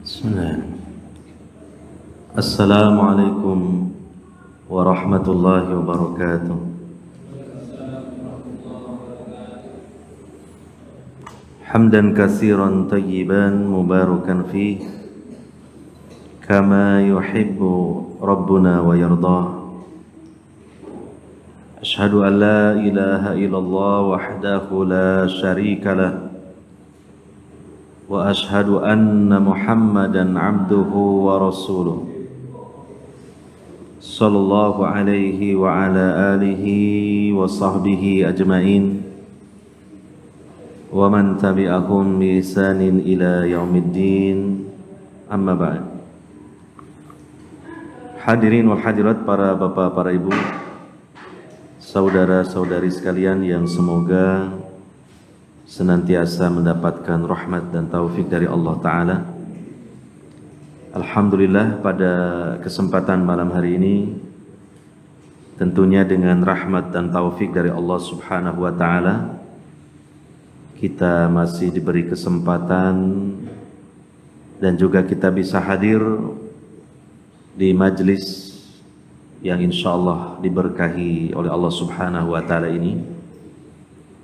Bismillah. Assalamualaikum warahmatullahi wabarakatuh. Hamdan katsiran tayyiban mubarakan fih kama yuhibbu rabbuna wa yardah. Ashhadu an la ilaha illallah wahdahu la syarika lah wa ashhadu anna Muhammadan abduhu wa rasuluh sallallahu alaihi wa ala alihi wa sahbihi ajmain wa man tabi'ahum bi ihsanin ila yaumiddin, amma ba'd. Hadirin wal hadirat, para bapak, para ibu, saudara-saudari sekalian yang semoga senantiasa mendapatkan rahmat dan taufik dari Allah Ta'ala. Alhamdulillah, pada kesempatan malam hari ini, tentunya dengan rahmat dan taufik dari Allah Subhanahu wa Ta'ala, kita masih diberi kesempatan dan juga kita bisa hadir di majlis yang insya Allah diberkahi oleh Allah Subhanahu wa Ta'ala ini,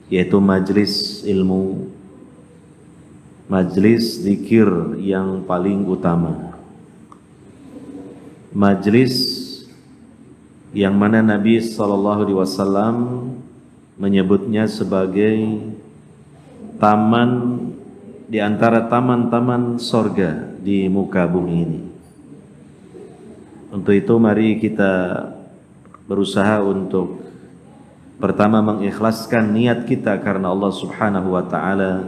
yaitu majlis ilmu, majlis zikir yang paling utama, majlis yang mana Nabi SAW menyebutnya sebagai taman di antara taman-taman sorga di muka bumi ini. Untuk itu mari kita berusaha untuk pertama mengikhlaskan niat kita karena Allah Subhanahu wa Ta'ala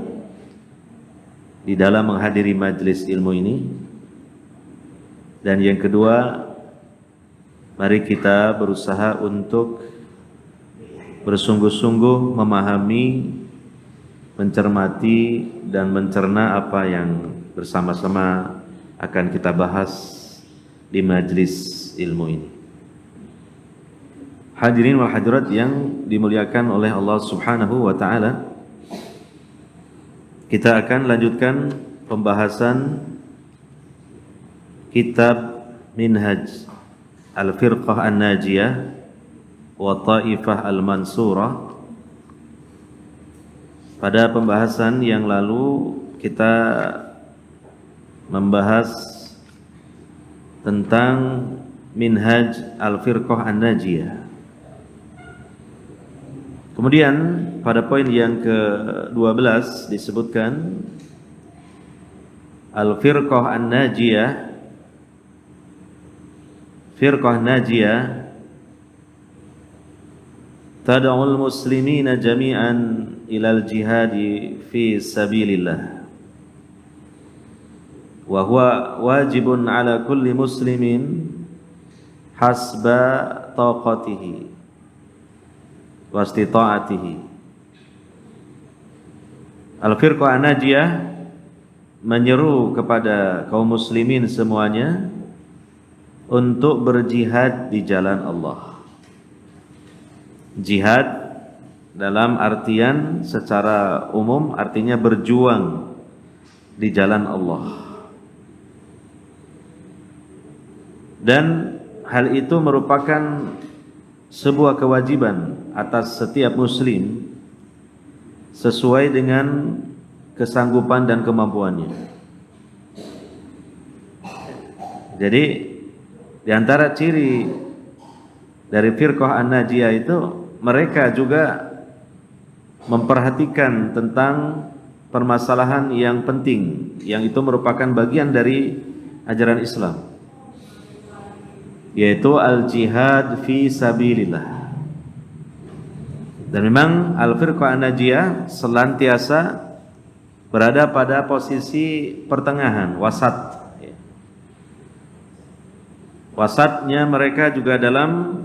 di dalam menghadiri majlis ilmu ini. Dan yang kedua, mari kita berusaha untuk bersungguh-sungguh memahami, mencermati dan mencerna apa yang bersama-sama akan kita bahas di majlis ilmu ini. Hadirin wal hadirat yang dimuliakan oleh Allah Subhanahu wa Ta'ala, kita akan lanjutkan pembahasan kitab Minhaj Al-Firqah An-Najiyah wa Ta'ifah Al-Mansurah. Pada pembahasan yang lalu kita membahas tentang Minhaj Al-Firqah An-Najiyah. Kemudian pada poin yang ke-12 disebutkan Al-Firqah An-Najiyah, Firqah Najiyah tad'ul muslimina jami'an ilal jihadi fi sabilillah wa huwa wajibun ala kulli muslimin hasba taqatihi wa istita'atihi. Al-Firqah An-Najiyah menyeru kepada kaum muslimin semuanya untuk berjihad di jalan Allah. Jihad dalam artian secara umum artinya berjuang di jalan Allah. Dan hal itu merupakan sebuah kewajiban atas setiap muslim sesuai dengan kesanggupan dan kemampuannya. Jadi di antara ciri dari Firqah An-Najiyah itu, mereka juga memperhatikan tentang permasalahan yang penting, yang itu merupakan bagian dari ajaran Islam, yaitu al-jihad fi sabilillah. Dan memang Al-Firqah An-Najiyah senantiasa berada pada posisi pertengahan, wasat. Wasatnya mereka juga dalam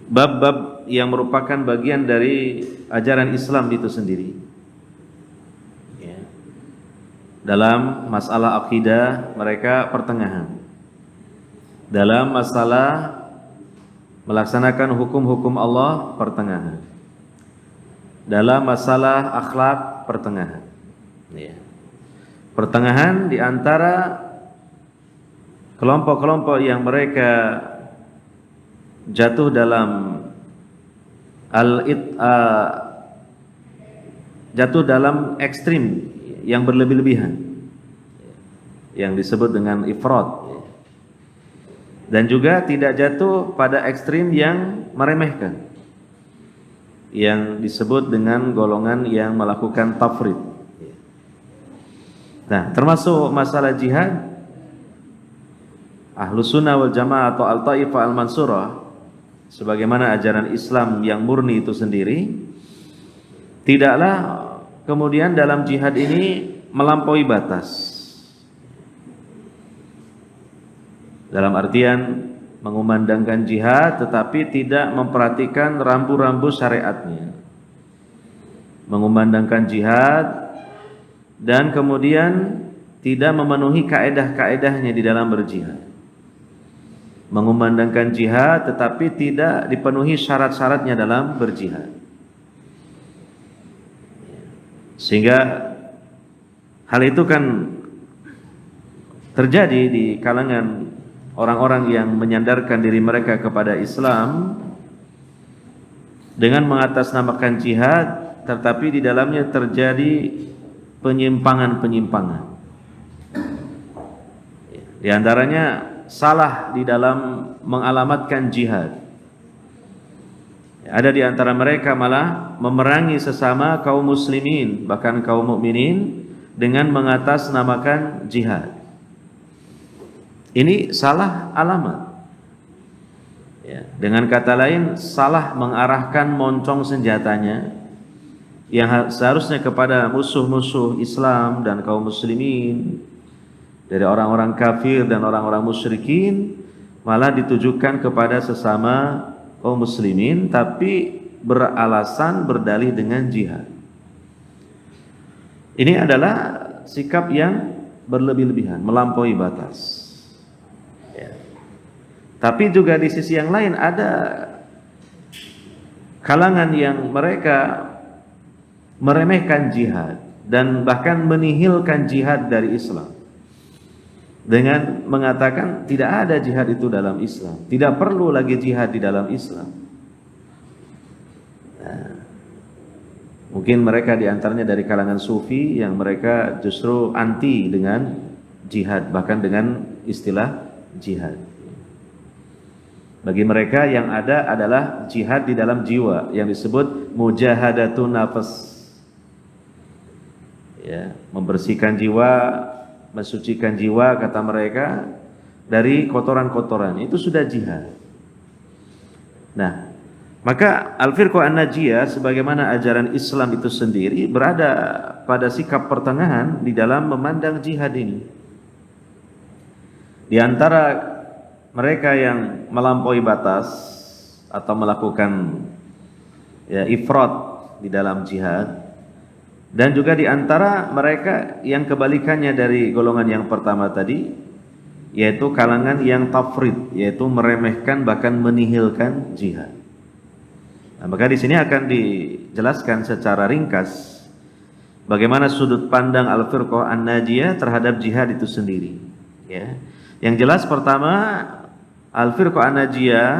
bab-bab yang merupakan bagian dari ajaran Islam itu sendiri. Dalam masalah akidah mereka pertengahan. Dalam masalah melaksanakan hukum-hukum Allah pertengahan. Dalam masalah akhlak pertengahan. pertengahan di antara kelompok-kelompok yang mereka jatuh dalam jatuh dalam ekstrim yang berlebih-lebihan yang disebut dengan ifrat, dan juga tidak jatuh pada ekstrim yang meremehkan yang disebut dengan golongan yang melakukan tafrid. Nah, termasuk masalah jihad, Ahlus Sunnah wal Jamaah atau Al-Taifah Al-Mansurah sebagaimana ajaran Islam yang murni itu sendiri, tidaklah kemudian dalam jihad ini melampaui batas. Dalam artian mengumandangkan jihad tetapi tidak memperhatikan rambu-rambu syariatnya. Mengumandangkan jihad dan kemudian tidak memenuhi kaedah-kaedahnya di dalam berjihad. Mengumandangkan jihad tetapi tidak dipenuhi syarat-syaratnya dalam berjihad. Sehingga hal itu kan terjadi di kalangan orang-orang yang menyandarkan diri mereka kepada Islam dengan mengatasnamakan jihad, tetapi di dalamnya terjadi penyimpangan-penyimpangan. Di antaranya salah di dalam mengalamatkan jihad. Ada di antara mereka malah memerangi sesama kaum muslimin, bahkan kaum mukminin dengan mengatasnamakan jihad. Ini salah alamat. Ya, dengan kata lain, salah mengarahkan moncong senjatanya yang seharusnya kepada musuh-musuh Islam dan kaum muslimin dari orang-orang kafir dan orang-orang musyrikin, malah ditujukan kepada sesama kaum muslimin tapi beralasan berdalih dengan jihad. Ini adalah sikap yang berlebih-lebihan, melampaui batas. Ya. Tapi juga di sisi yang lain ada kalangan yang mereka meremehkan jihad dan bahkan menihilkan jihad dari Islam dengan mengatakan tidak ada jihad itu dalam Islam, tidak perlu lagi jihad di dalam Islam. Nah, mungkin mereka diantaranya dari kalangan sufi yang mereka justru anti dengan jihad, bahkan dengan istilah jihad. Bagi mereka yang ada adalah jihad di dalam jiwa yang disebut mujahadatun nafas. Ya, membersihkan jiwa, mensucikan jiwa kata mereka dari kotoran-kotoran, itu sudah jihad. Nah, maka Al-Firqah An-Najiyah sebagaimana ajaran Islam itu sendiri berada pada sikap pertengahan di dalam memandang jihad ini. Di antara mereka yang melampaui batas atau melakukan ifrat di dalam jihad, dan juga di antara mereka yang kebalikannya dari golongan yang pertama tadi, yaitu kalangan yang tafrid, yaitu meremehkan bahkan menihilkan jihad. Nah, maka di sini akan dijelaskan secara ringkas bagaimana sudut pandang Al-Firqah An-Najiyah terhadap jihad itu sendiri. Ya. Yang jelas pertama, Al-Firqah An-Najiyah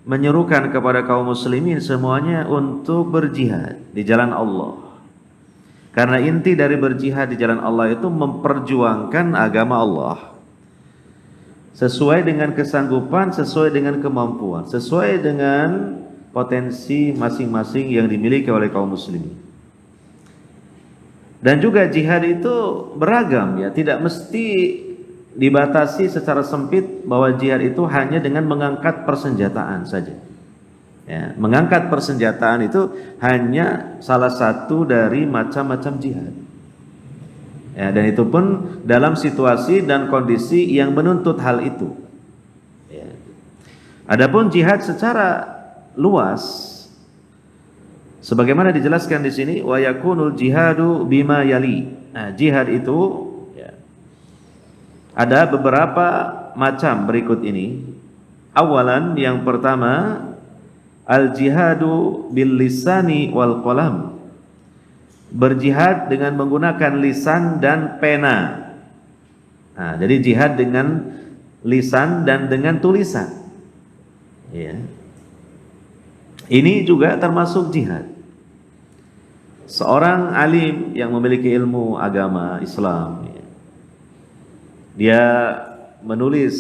menyerukan kepada kaum muslimin semuanya untuk berjihad di jalan Allah. Karena inti dari berjihad di jalan Allah itu memperjuangkan agama Allah sesuai dengan kesanggupan, sesuai dengan kemampuan, sesuai dengan potensi masing-masing yang dimiliki oleh kaum muslimin. Dan juga jihad itu beragam, ya, tidak mesti dibatasi secara sempit bahwa jihad itu hanya dengan mengangkat persenjataan saja. Ya, mengangkat persenjataan itu hanya salah satu dari macam-macam jihad. Ya, dan itu pun dalam situasi dan kondisi yang menuntut hal itu. Ya. Adapun jihad secara luas, sebagaimana dijelaskan di sini, wa yakunul jihadu bima yali. Nah, jihad itu ya, ada beberapa macam berikut ini. Awalan, yang pertama, al-jihadu bil lisani wal qalam. berjihad dengan menggunakan lisan dan pena. Nah, jadi jihad dengan lisan dan dengan tulisan. Ya. Ini juga termasuk jihad. Seorang alim yang memiliki ilmu agama Islam, ya, dia menulis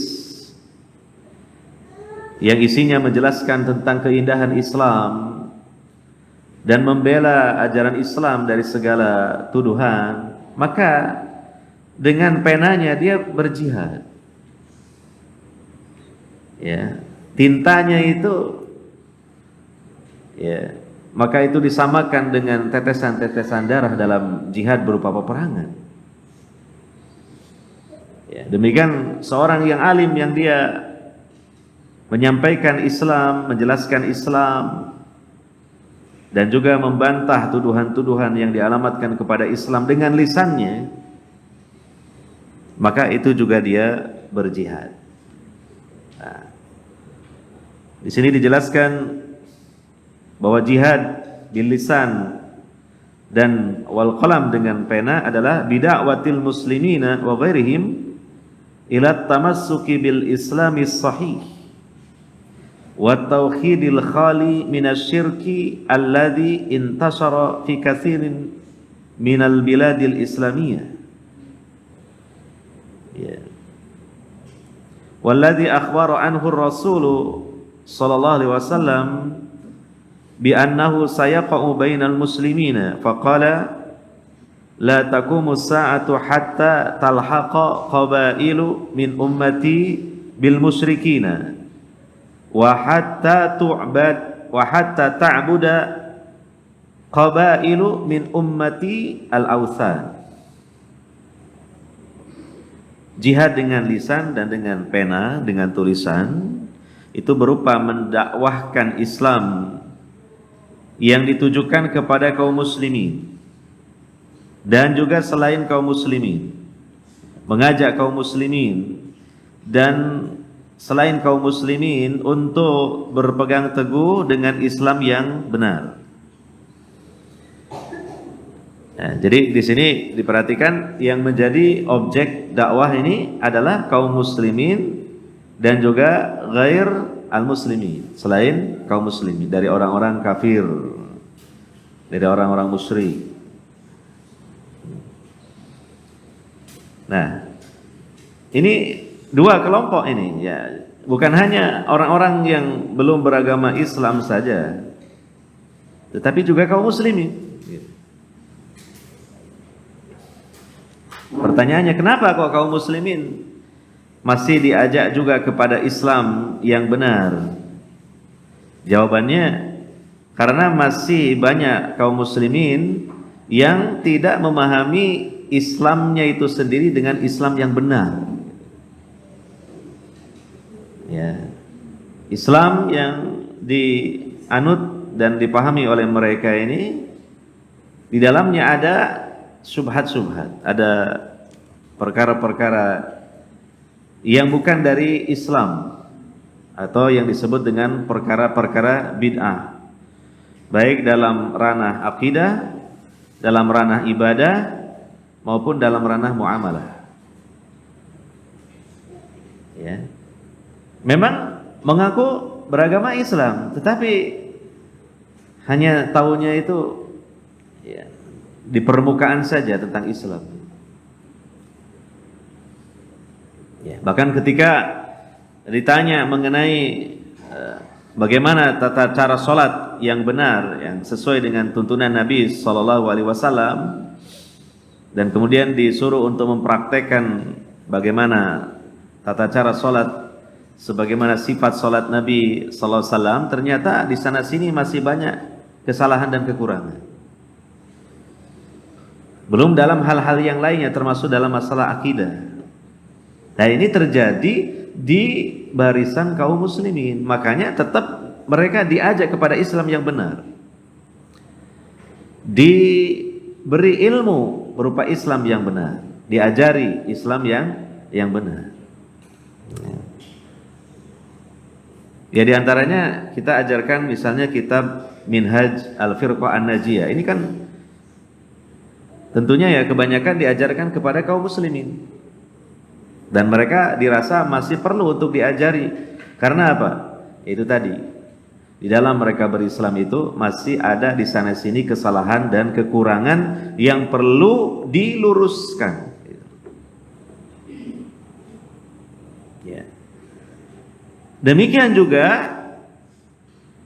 yang isinya menjelaskan tentang keindahan Islam dan membela ajaran Islam dari segala tuduhan, maka dengan penanya dia berjihad. Ya, tintanya itu, ya, maka itu disamakan dengan tetesan-tetesan darah dalam jihad berupa peperangan. Ya, demikian seorang yang alim yang dia menyampaikan Islam, menjelaskan Islam, dan juga membantah tuduhan-tuduhan yang dialamatkan kepada Islam dengan lisannya, maka itu juga dia berjihad. Nah, di sini dijelaskan bahwa jihad bil lisan dan wal qalam dengan pena adalah bid'awatil muslimina wa ghairihim ila tamassuki bil islamis sahih wa tauhidil khali minasyirki alladhi intashara fi katsirin minal biladil islamiyah. Ya. Walladhi akhbara anhu ar-rasul sallallahu alaihi wasallam bi annahu sayaqa'u bainal muslimina faqala la taqumu as-sa'atu hatta talhaqa qabailu min ummati bil musyrikina wa hatta ta'buda qabailu min ummati al-awthan. Jihad dengan lisan dan dengan pena, dengan tulisan, itu berupa mendakwahkan Islam yang ditujukan kepada kaum muslimin dan juga selain kaum muslimin, mengajak kaum muslimin dan selain kaum muslimin untuk berpegang teguh dengan Islam yang benar. Nah, jadi di sini diperhatikan yang menjadi objek dakwah ini adalah kaum muslimin dan juga ghair al-muslimin, selain kaum muslimin, dari orang-orang kafir, dari orang-orang musyrik. Nah, ini dua kelompok ini, ya, bukan hanya orang-orang yang belum beragama Islam saja, tetapi juga kaum muslimin. Pertanyaannya, kenapa kok kaum muslimin masih diajak juga kepada Islam yang benar? Jawabannya, karena masih banyak kaum muslimin yang tidak memahami Islamnya itu sendiri dengan Islam yang benar. Ya. Islam yang dianut dan dipahami oleh mereka ini, di dalamnya ada syubhat-syubhat, ada perkara-perkara yang bukan dari Islam atau yang disebut dengan perkara-perkara bid'ah, baik dalam ranah akidah, dalam ranah ibadah, maupun dalam ranah muamalah. Ya. Memang mengaku beragama Islam, tetapi hanya tahunya itu, ya, di permukaan saja tentang Islam. Ya, bahkan ketika ditanya mengenai bagaimana tata cara sholat yang benar, yang sesuai dengan tuntunan Nabi Sallallahu Alaihi Wasallam, dan kemudian disuruh untuk mempraktekkan bagaimana tata cara sholat, sebagaimana sifat sholat Nabi Sallallahu Alaihi Wasallam, ternyata di sana sini masih banyak kesalahan dan kekurangan. Belum dalam hal-hal yang lainnya, termasuk dalam masalah akidah. Nah, ini terjadi di barisan kaum muslimin. Makanya tetap mereka diajak kepada Islam yang benar, diberi ilmu berupa Islam yang benar, diajari Islam yang benar. Ya, diantaranya kita ajarkan misalnya kitab Minhaj Al-Firqah An-Najiyah. Ini kan Tentunya ya kebanyakan diajarkan kepada kaum muslimin. Dan mereka dirasa masih perlu untuk diajari. Karena apa? Itu tadi. Di dalam mereka berislam itu masih ada di sana sini kesalahan dan kekurangan yang perlu diluruskan. Ya. Demikian juga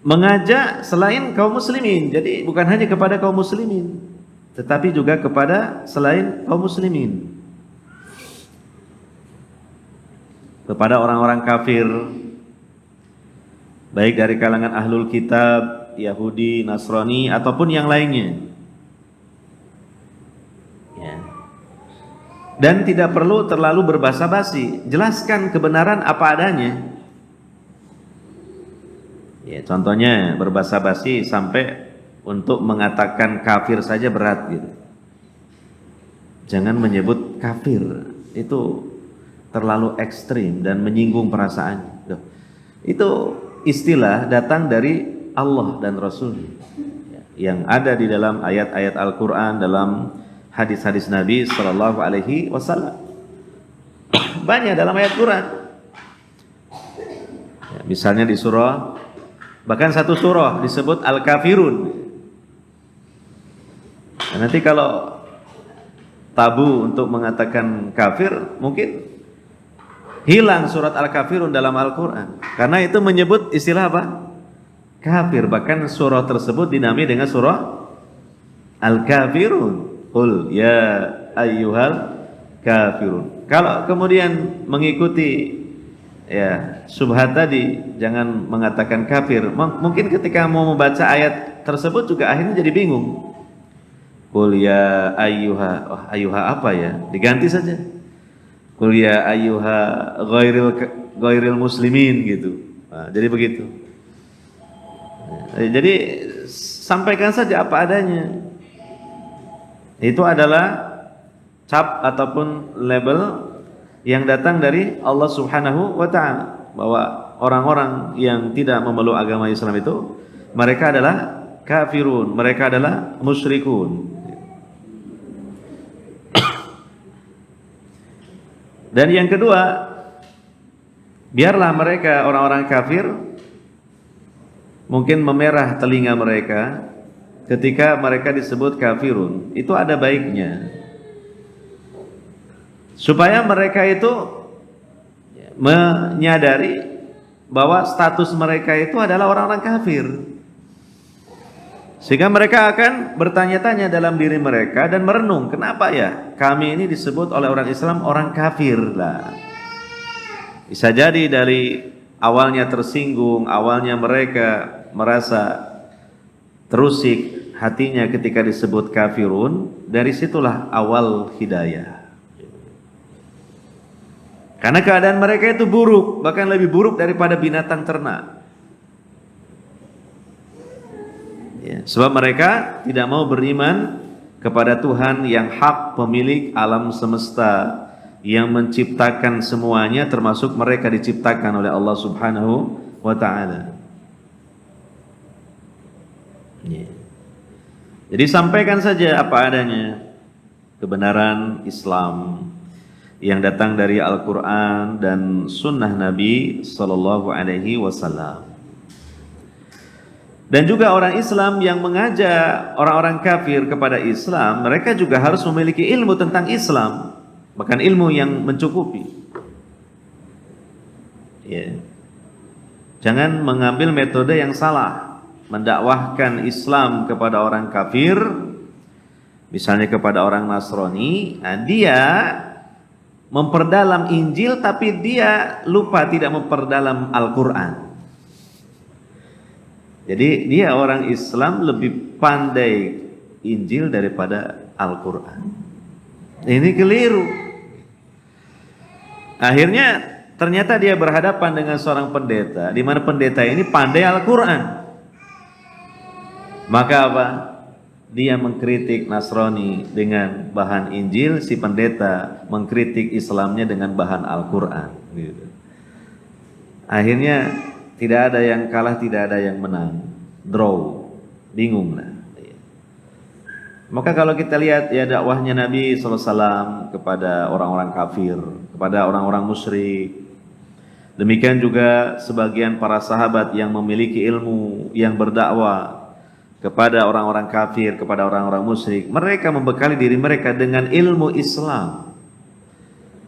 mengajak selain kaum muslimin. Jadi bukan hanya kepada kaum muslimin, tetapi juga kepada selain kaum muslimin. Kepada orang-orang kafir, baik dari kalangan ahlul kitab, Yahudi, Nasrani, ataupun yang lainnya. Ya. Dan tidak perlu terlalu berbasa-basi, jelaskan kebenaran apa adanya. Ya, contohnya berbasa-basi sampai untuk mengatakan kafir saja berat gitu. Jangan menyebut kafir, itu terlalu ekstrim dan menyinggung perasaan. Itu istilah datang dari Allah dan Rasul yang ada di dalam ayat-ayat Al-Quran, dalam hadis-hadis Nabi Sallallahu Alaihi Wasallam. Banyak dalam ayat Quran. Ya, misalnya di surah, bahkan satu surah disebut Al-Kafirun. Nah, nanti kalau tabu untuk mengatakan kafir, mungkin hilang surat Al-Kafirun dalam Al-Quran. Karena itu menyebut istilah apa? Kafir. Bahkan surah tersebut dinamai dengan surah Al-Kafirun. Qul ya ayyuhal kafirun. Kalau kemudian mengikuti ya syubhat tadi, jangan mengatakan kafir. Mungkin ketika mau membaca ayat tersebut juga akhirnya jadi bingung. Qul ya ayyuha, oh, ayyuha apa ya? Diganti saja. Qul ya ayyuha ghairil muslimin gitu. Nah, jadi begitu. Jadi sampaikan saja apa adanya. Itu adalah cap ataupun label yang datang dari Allah Subhanahu wa taala, bahwa orang-orang yang tidak memeluk agama Islam itu mereka adalah kafirun, mereka adalah musyrikun. Dan yang kedua, biarlah mereka orang-orang kafir mungkin memerah telinga mereka ketika mereka disebut kafirun. Itu ada baiknya, supaya mereka itu menyadari bahwa status mereka itu adalah orang-orang kafir, sehingga mereka akan bertanya-tanya dalam diri mereka dan merenung, kenapa ya kami ini disebut oleh orang Islam orang kafir lah. Bisa jadi dari awalnya tersinggung, awalnya mereka merasa terusik hatinya ketika disebut kafirun, dari situlah awal hidayah. Karena keadaan mereka itu buruk, bahkan lebih buruk daripada binatang ternak. Ya, sebab mereka tidak mau beriman kepada Tuhan yang hak, pemilik alam semesta, yang menciptakan semuanya, termasuk mereka diciptakan oleh Allah Subhanahu wa taala. Ya. Jadi sampaikan saja apa adanya kebenaran Islam yang datang dari Al-Quran dan Sunnah Nabi Sallallahu Alaihi Wasallam. Dan juga orang Islam yang mengajak orang-orang kafir kepada Islam, mereka juga harus memiliki ilmu tentang Islam, bahkan ilmu yang mencukupi. Ya. Jangan mengambil metode yang salah, mendakwahkan Islam kepada orang kafir, misalnya kepada orang Nasrani. Nah, dia memperdalam Injil tapi dia lupa tidak memperdalam Al-Quran. Jadi dia orang Islam lebih pandai Injil daripada Al-Quran. Ini keliru. Akhirnya ternyata dia berhadapan dengan seorang pendeta, di mana pendeta ini pandai Al-Quran. Maka apa? Dia mengkritik Nasrani dengan bahan Injil, si pendeta mengkritik Islamnya dengan bahan Al-Quran. Gitu. Akhirnya tidak ada yang kalah, tidak ada yang menang, draw, bingung lah. Maka kalau kita lihat ya dakwahnya Nabi SAW kepada orang-orang kafir, kepada orang-orang musyrik, demikian juga sebagian para sahabat yang memiliki ilmu yang berdakwah kepada orang-orang kafir, kepada orang-orang musyrik, mereka membekali diri mereka dengan ilmu Islam,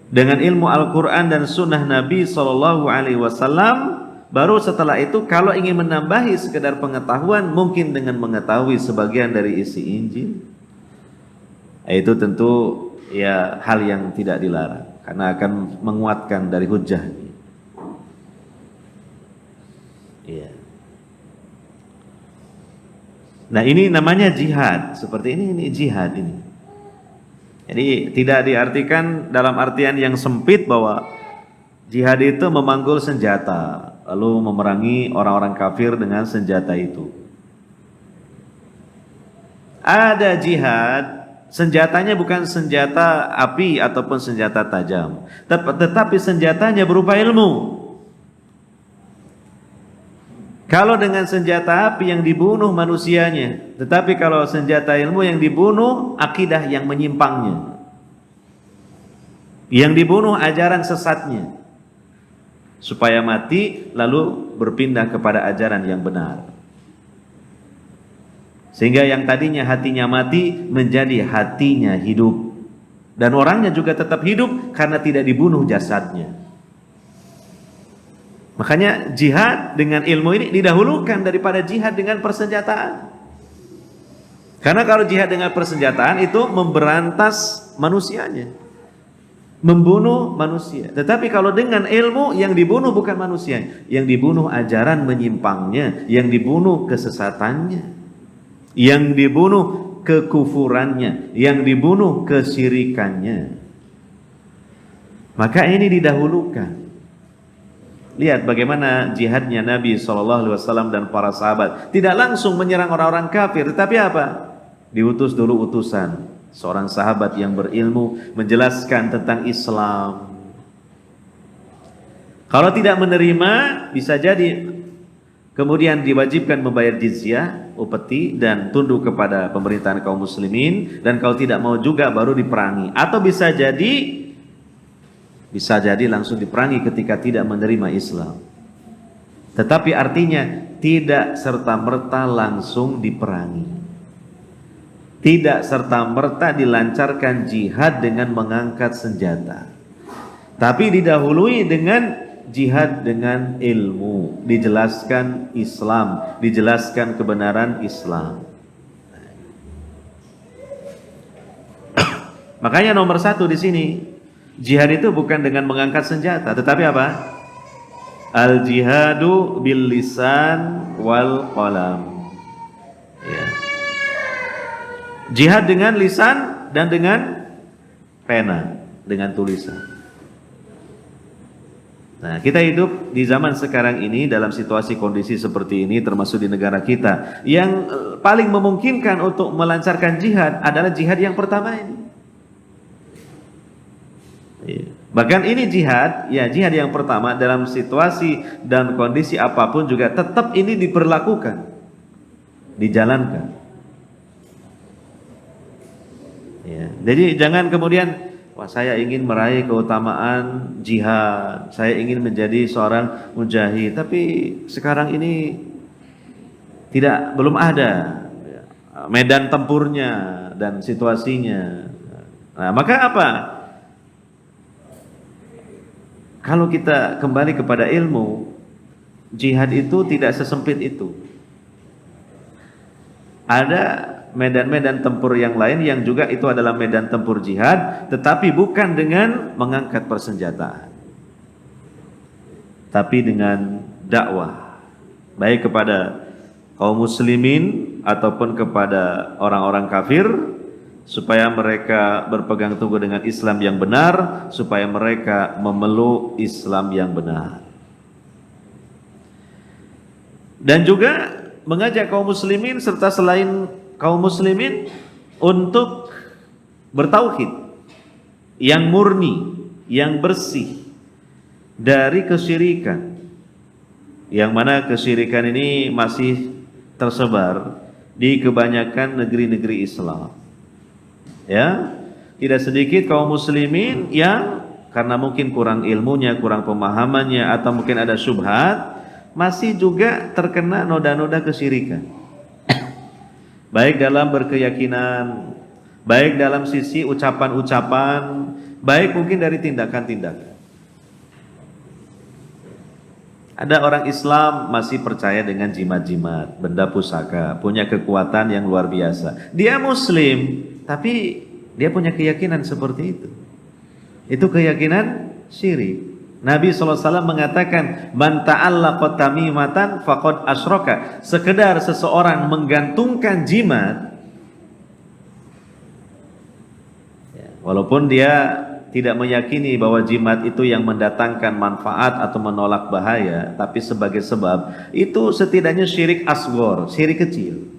dengan ilmu Al-Quran dan Sunnah Nabi SAW. Baru setelah itu kalau ingin menambahi sekedar pengetahuan, mungkin dengan mengetahui sebagian dari isi Injil, itu tentu ya hal yang tidak dilarang, karena akan menguatkan dari hujjah. Iya. Nah ini namanya jihad, seperti ini jihad ini. Jadi tidak diartikan dalam artian yang sempit bahwa jihad itu memanggul senjata, lalu memerangi orang-orang kafir dengan senjata itu. Ada jihad, senjatanya bukan senjata api ataupun senjata tajam, tetapi senjatanya berupa ilmu. Kalau dengan senjata api yang dibunuh manusianya, tetapi kalau senjata ilmu yang dibunuh akidah yang menyimpangnya, yang dibunuh ajaran sesatnya, supaya mati lalu berpindah kepada ajaran yang benar. Sehingga yang tadinya hatinya mati menjadi hatinya hidup, dan orangnya juga tetap hidup karena tidak dibunuh jasadnya. Makanya jihad dengan ilmu ini didahulukan daripada jihad dengan persenjataan. Karena kalau jihad dengan persenjataan itu memberantas manusianya, membunuh manusia. Tetapi kalau dengan ilmu, yang dibunuh bukan manusia, yang dibunuh ajaran menyimpangnya, yang dibunuh kesesatannya, yang dibunuh kekufurannya, yang dibunuh kesyirikannya. Maka ini didahulukan. Lihat bagaimana jihadnya Nabi SAW dan para sahabat. Tidak langsung menyerang orang-orang kafir, tetapi apa? Diutus dulu utusan, seorang sahabat yang berilmu menjelaskan tentang Islam. Kalau tidak menerima, bisa jadi kemudian diwajibkan membayar jizyah, upeti, dan tunduk kepada pemerintahan kaum muslimin. Dan kalau tidak mau juga baru diperangi. Atau bisa jadi langsung diperangi ketika tidak menerima Islam. Tetapi artinya tidak serta-merta langsung diperangi. Tidak serta-merta dilancarkan jihad dengan mengangkat senjata. Tapi didahului dengan jihad dengan ilmu. Dijelaskan Islam, dijelaskan kebenaran Islam. Makanya nomor satu di sini, jihad itu bukan dengan mengangkat senjata, tetapi apa? Al jihadu bil lisan wal qalam. Ya. Jihad dengan lisan dan dengan pena, dengan tulisan. Nah, kita hidup di zaman sekarang ini dalam situasi kondisi seperti ini, termasuk di negara kita, yang paling memungkinkan untuk melancarkan jihad adalah jihad yang pertama ini. Bahkan ini jihad, ya jihad yang pertama dalam situasi dan kondisi apapun juga tetap ini diperlakukan, dijalankan. Ya, jadi jangan kemudian, wah saya ingin meraih keutamaan jihad, saya ingin menjadi seorang mujahid, tapi sekarang ini belum ada medan tempurnya dan situasinya. Nah, maka apa? Kalau kita kembali kepada ilmu, jihad itu tidak sesempit itu. Ada medan-medan tempur yang lain yang juga itu adalah medan tempur jihad, tetapi bukan dengan mengangkat persenjataan, tapi dengan dakwah, baik kepada kaum muslimin ataupun kepada orang-orang kafir, supaya mereka berpegang teguh dengan Islam yang benar, supaya mereka memeluk Islam yang benar. Dan juga mengajak kaum muslimin serta selain kaum muslimin untuk bertauhid yang murni, yang bersih dari kesyirikan, yang mana kesyirikan ini masih tersebar di kebanyakan negeri-negeri Islam. Ya, tidak sedikit kaum muslimin yang karena mungkin kurang ilmunya, kurang pemahamannya, atau mungkin ada syubhat, masih juga terkena noda-noda kesyirikan. Baik dalam berkeyakinan, baik dalam sisi ucapan-ucapan, baik mungkin dari tindakan-tindakan. Ada orang Islam masih percaya dengan jimat-jimat, benda pusaka, punya kekuatan yang luar biasa. Dia Muslim, tapi dia punya keyakinan seperti itu. Itu keyakinan syirik. Nabi SAW mengatakan, man ta'allaqa tamimatan faqad asyraka. Sekedar seseorang menggantungkan jimat, walaupun dia tidak meyakini bahwa jimat itu yang mendatangkan manfaat atau menolak bahaya, tapi sebagai sebab, itu setidaknya syirik asghar, syirik kecil.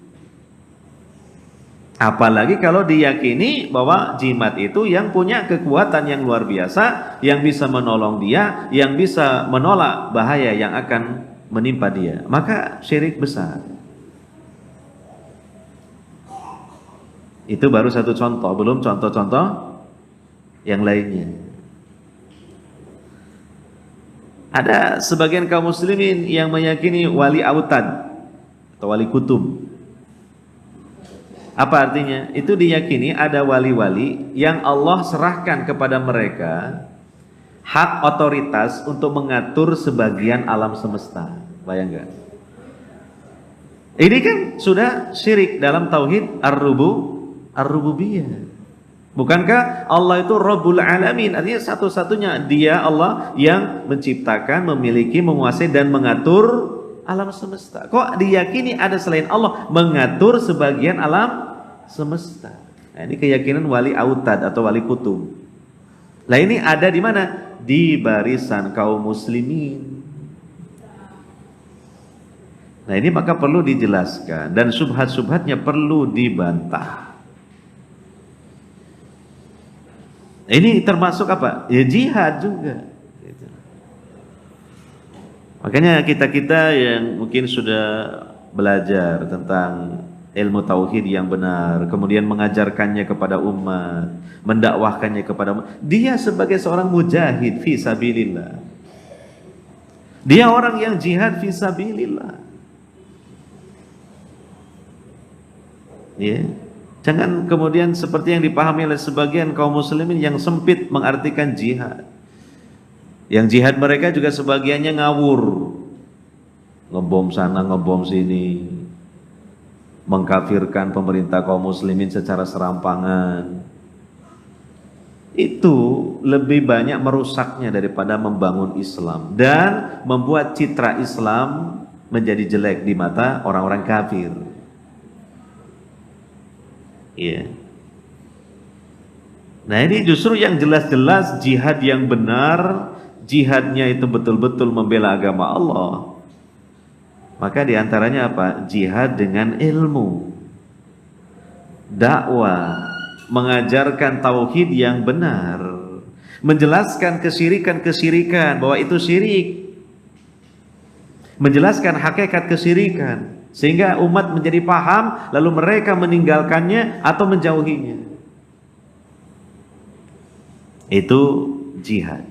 Apalagi kalau diyakini bahwa jimat itu yang punya kekuatan yang luar biasa, yang bisa menolong dia, yang bisa menolak bahaya yang akan menimpa dia, maka syirik besar. Itu baru satu contoh, belum contoh-contoh yang lainnya. Ada sebagian kaum muslimin yang meyakini wali autad atau wali kutub. Apa artinya? Itu diyakini ada wali-wali yang Allah serahkan kepada mereka hak otoritas untuk mengatur sebagian alam semesta. Bayangkan. Ini kan sudah syirik dalam tauhid ar-rububiyah. Bukankah Allah itu Rabbul Alamin? Artinya satu-satunya dia Allah yang menciptakan, memiliki, menguasai dan mengatur alam semesta. Kok diyakini ada selain Allah mengatur sebagian alam semesta? Nah, ini keyakinan wali autad atau wali kutub. Lah ini ada di mana? Di barisan kaum muslimin. Nah ini maka perlu dijelaskan dan subhat-subhatnya perlu dibantah. Ini termasuk apa? Ya jihad juga. Makanya kita-kita yang mungkin sudah belajar tentang ilmu tauhid yang benar, kemudian mengajarkannya kepada umat, mendakwahkannya kepada umat, dia sebagai seorang mujahid fi sabilillah. Dia orang yang jihad fi sabilillah. Ya. Jangan kemudian seperti yang dipahami oleh sebagian kaum muslimin yang sempit mengartikan jihad. Yang jihad mereka juga sebagiannya ngawur. Ngebom sana, ngebom sini. Mengkafirkan pemerintah kaum muslimin secara serampangan. Itu lebih banyak merusaknya daripada membangun Islam. Dan membuat citra Islam menjadi jelek di mata orang-orang kafir. Iya. Nah ini justru yang jelas-jelas jihad yang benar, jihadnya itu betul-betul membela agama Allah. Maka diantaranya apa? Jihad dengan ilmu, dakwah, mengajarkan tauhid yang benar, menjelaskan kesyirikan-kesyirikan bahwa itu syirik, menjelaskan hakikat kesyirikan. Sehingga umat menjadi paham, lalu mereka meninggalkannya atau menjauhinya. Itu jihad.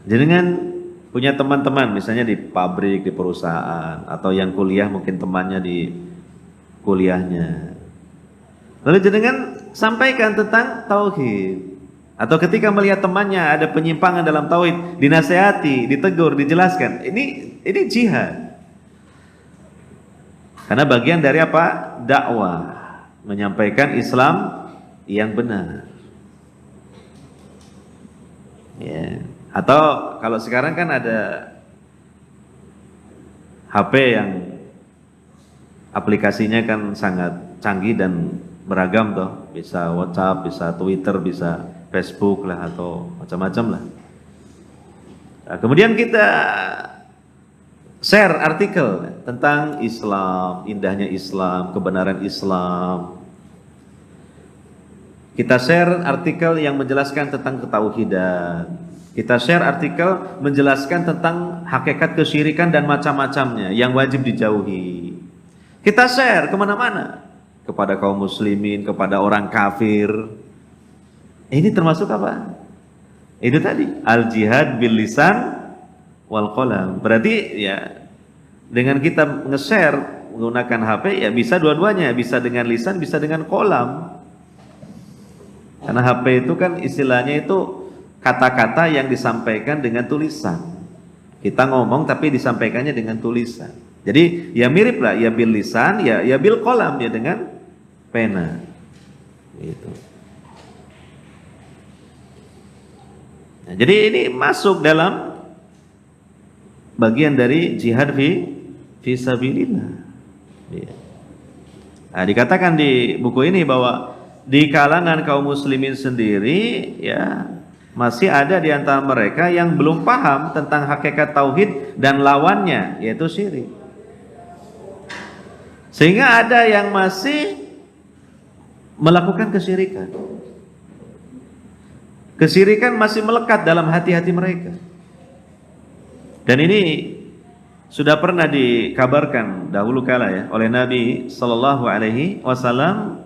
Jangan punya teman-teman, misalnya di pabrik, di perusahaan, atau yang kuliah mungkin temannya di kuliahnya. Lalu jangan sampaikan tentang tauhid. Atau ketika melihat temannya ada penyimpangan dalam tauhid, dinasehati, ditegur, dijelaskan. Ini jihad. Karena bagian dari apa? Dakwah, menyampaikan Islam yang benar. Ya. Atau kalau sekarang kan ada HP yang aplikasinya kan sangat canggih dan beragam toh, bisa WhatsApp, bisa Twitter, bisa Facebook lah atau macam-macam lah. Nah, kemudian kita share artikel tentang Islam, indahnya Islam, kebenaran Islam. Kita share artikel yang menjelaskan tentang ketauhidan. Kita share artikel menjelaskan tentang hakikat kesyirikan dan macam-macamnya yang wajib dijauhi. Kita share kemana-mana. kepada kaum muslimin, kepada orang kafir. Ini termasuk apa? Itu tadi, al-jihad bil lisan wal qalam. Berarti ya dengan kita nge-share menggunakan HP ya bisa dua-duanya, bisa dengan lisan, bisa dengan qalam. Karena HP itu kan istilahnya itu kata-kata yang disampaikan dengan tulisan. Kita ngomong tapi disampaikannya dengan tulisan. Jadi ya mirip lah, ya bil lisan, ya bil qalam, ya dengan pena. Gitu. Nah, jadi ini masuk dalam bagian dari jihad fi sabilillah. Ya. Nah, dikatakan di buku ini bahwa di kalangan kaum muslimin sendiri ya masih ada di antara mereka yang belum paham tentang hakikat tauhid dan lawannya, yaitu syirik. Sehingga ada yang masih melakukan kesyirikan. Kesyirikan masih melekat dalam hati-hati mereka. Dan ini sudah pernah dikabarkan dahulu kala ya oleh Nabi sallallahu alaihi wasallam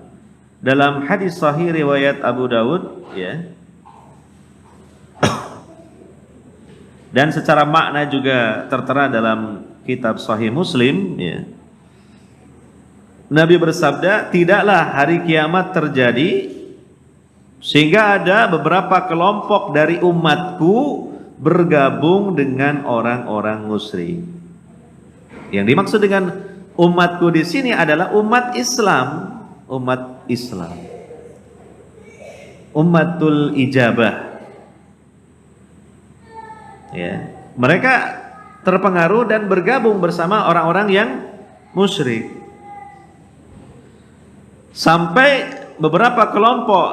dalam hadis sahih riwayat Abu Dawud ya. Dan secara makna juga tertera dalam kitab Sahih Muslim ya. Nabi bersabda, tidaklah hari kiamat terjadi sehingga ada beberapa kelompok dari umatku bergabung dengan orang-orang musyrik. Yang dimaksud dengan umatku di sini adalah umat Islam, umat Islam. Ummatul ijabah. Ya, mereka terpengaruh dan bergabung bersama orang-orang yang musyrik. Sampai beberapa kelompok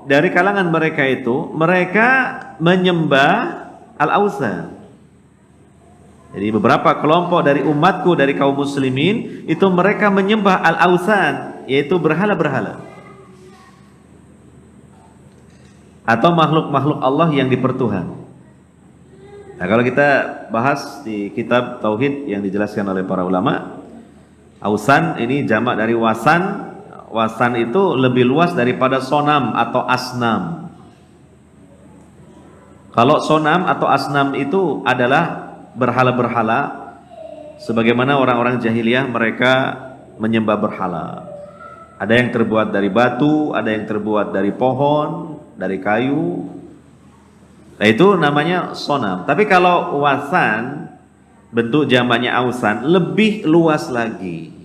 dari kalangan mereka itu, mereka menyembah al-awthan. Jadi beberapa kelompok dari umatku, dari kaum muslimin, itu mereka menyembah al-awthan, yaitu berhala-berhala. Atau makhluk-makhluk Allah yang dipertuhan. Nah, kalau kita bahas di kitab Tauhid yang dijelaskan oleh para ulama, awthan ini jamak dari wasan. Wasan itu lebih luas daripada sonam atau asnam. Kalau sonam atau asnam itu adalah berhala-berhala, sebagaimana orang-orang jahiliyah mereka menyembah berhala. Ada yang terbuat dari batu, ada yang terbuat dari pohon, dari kayu. Nah, itu namanya sonam. Tapi kalau wasan, bentuk jamaknya awsan, lebih luas lagi.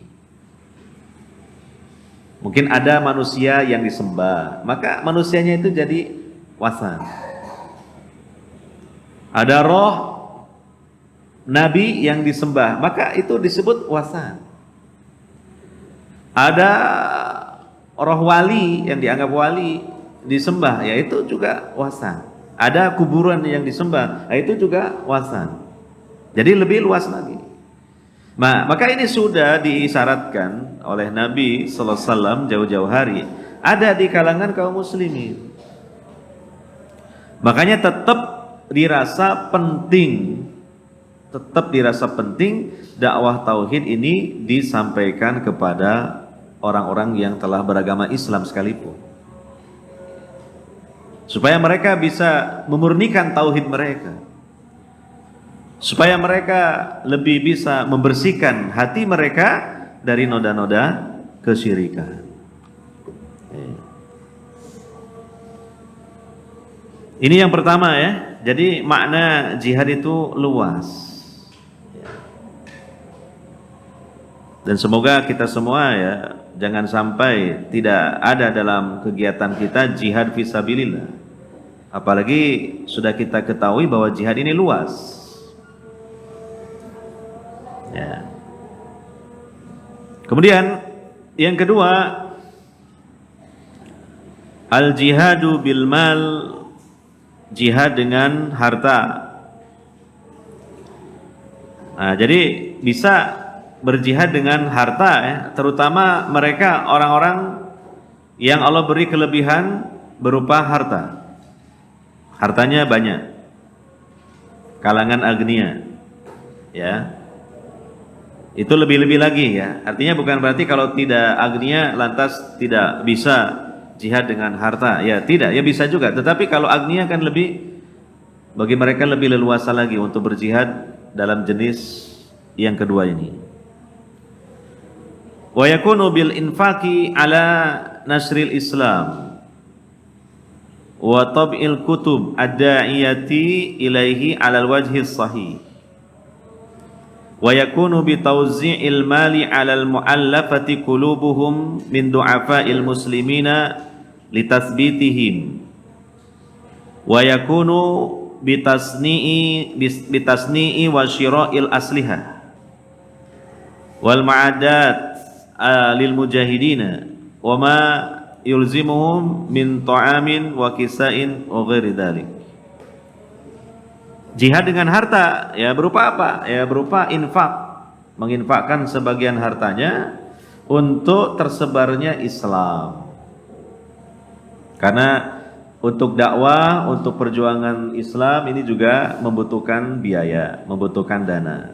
Mungkin ada manusia yang disembah, maka manusianya itu jadi wasan. Ada roh nabi yang disembah, maka itu disebut wasan. Ada roh wali yang dianggap wali disembah, yaitu juga wasan. Ada kuburan yang disembah, itu juga wasan. Jadi lebih luas lagi. Maka ini sudah diisyaratkan oleh Nabi sallallahu alaihi wasallam jauh-jauh hari, ada di kalangan kaum muslimin. Makanya tetap dirasa penting dakwah tauhid ini disampaikan kepada orang-orang yang telah beragama Islam sekalipun, supaya mereka bisa memurnikan tauhid mereka, supaya mereka lebih bisa membersihkan hati mereka dari noda-noda kesyirikan. Ini yang pertama ya. Jadi makna jihad itu luas. Dan semoga kita semua ya jangan sampai tidak ada dalam kegiatan kita jihad fisabilillah. Apalagi sudah kita ketahui bahwa jihad ini luas. Ya. Kemudian yang kedua, al-jihadu bil mal, jihad dengan harta. Nah, jadi bisa berjihad dengan harta ya, terutama mereka orang-orang yang Allah beri kelebihan berupa harta. Hartanya banyak. Kalangan agnia. Ya. Itu lebih-lebih lagi ya. Artinya bukan berarti kalau tidak agniya lantas tidak bisa jihad dengan harta. Ya tidak, ya bisa juga. Tetapi kalau agniya kan lebih, bagi mereka lebih leluasa lagi untuk berjihad dalam jenis yang kedua ini. Wa yakunu bil infaqi ala nasril Islam wa tab'il kutub ad-da'iyati ilaihi ala al-wajhi sahih. Wa yakunu bi tawzi'il mali 'alal mu'allafati qulubuhum min du'afa'il muslimina litathbitihim wa yakunu bi tasni'i wa syira'il asliha wal ma'adat lil mujahidina wa ma yulzimuhum min ta'amin wa kisa'in wa ghairi dzalik. Jihad dengan harta ya berupa apa? Ya berupa infak, menginfakkan sebagian hartanya untuk tersebarnya Islam. Karena untuk dakwah, untuk perjuangan Islam ini juga membutuhkan biaya, membutuhkan dana.